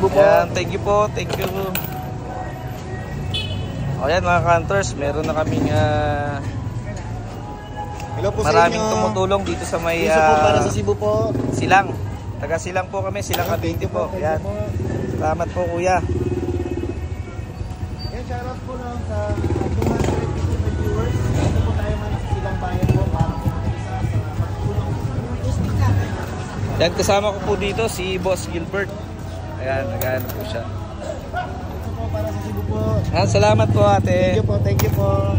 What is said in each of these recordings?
Cebu po. Ayan, thank you po, thank you. Ayan mga ka-hunters, meron na kaming Hello po maraming sa inyo. Tumutulong dito sa may Piso po para sa Cebu po. Silang. Taga Silang po kami, Silang Cavite po. Ayan. Salamat po kuya. Yan, shoutout po lang sa 250 viewers. Dito po tayo man sa Silang Bayan po para po mag-isa sa pagtulong. Yan, kasama ko po dito si Boss Gilbert. Ayan, nagano po siya. Piso po para sa Cebu po. Ayan, salamat po ate. Thank you po, thank you po.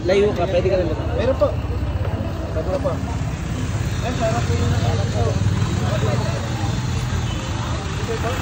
Layo ka, pwede ka lang. Meron po. Tatlo po. Yan, shoutout po yun. Shoutout po. Ito po.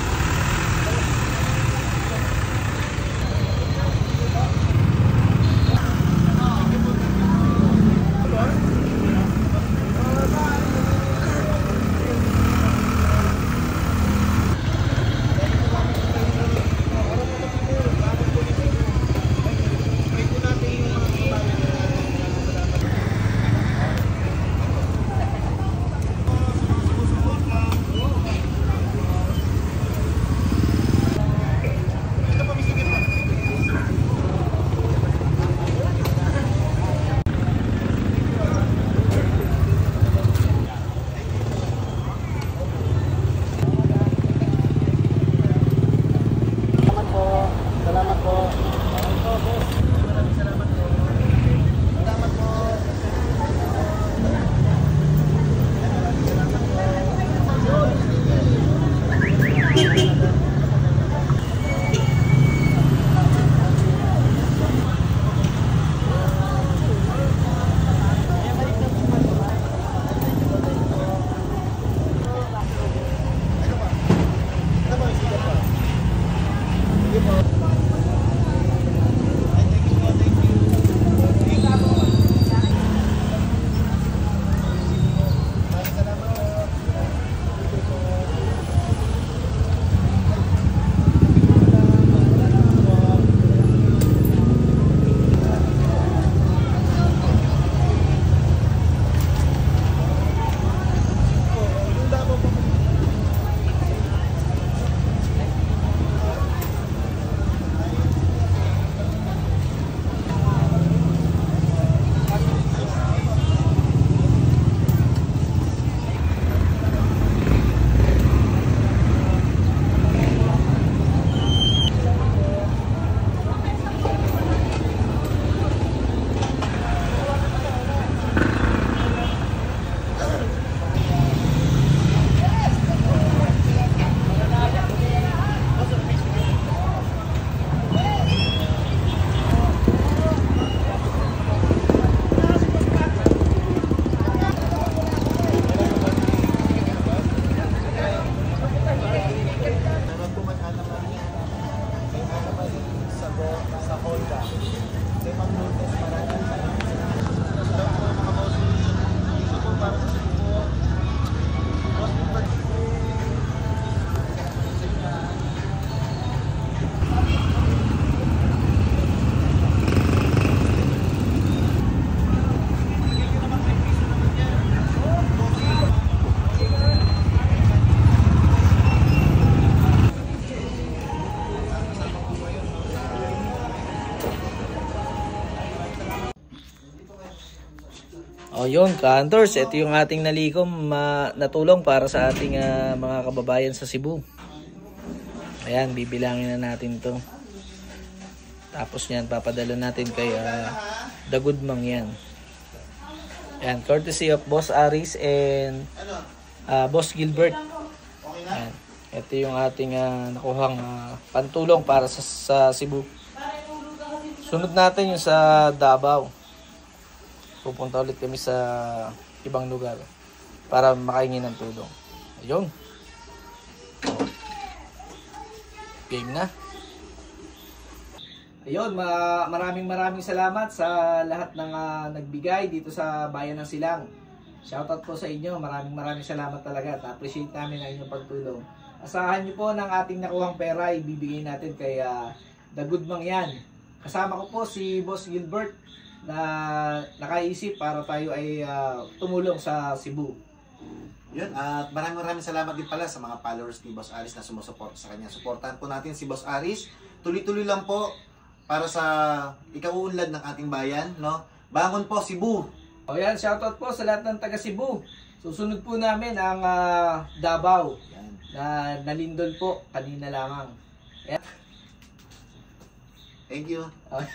O yun, ka-hunters, ito yung ating nalikom natulong para sa ating mga kababayan sa Cebu. Ayan, bibilangin na natin to. Tapos yan, papadala natin kay The Good Mang yan. Ayan, courtesy of Boss Aris and Boss Gilbert. Ayan, ito yung ating nakuhang pantulong para sa Cebu. Sunod natin yung sa Davao. Pupunta ulit kami sa ibang lugar para makahingi ng tulong. Ayun. Game na. Ayun, maraming salamat sa lahat ng nagbigay dito sa bayan ng Silang. Shoutout po sa inyo. Maraming salamat talaga. Na-appreciate namin ang inyong pagtulong. Asahan niyo po ng ating nakuhang pera, ibibigay natin kay The Good Mang yan. Kasama ko po si Boss Gilbert na nakaisip para tayo ay tumulong sa Cebu. Yun, at maraming salamat din pala sa mga followers ni Boss Aris na sumusuporta sa kanya. Suportahan po natin si Boss Aris. Tuloy-tuloy lang po para sa ikauunlad ng ating bayan, no? Bangon po, Cebu! O yan, shoutout po sa lahat ng taga Cebu. Susunod po namin ang Davao. Yan. Na nalindol po kanina lamang. Yan. Thank you. Okay.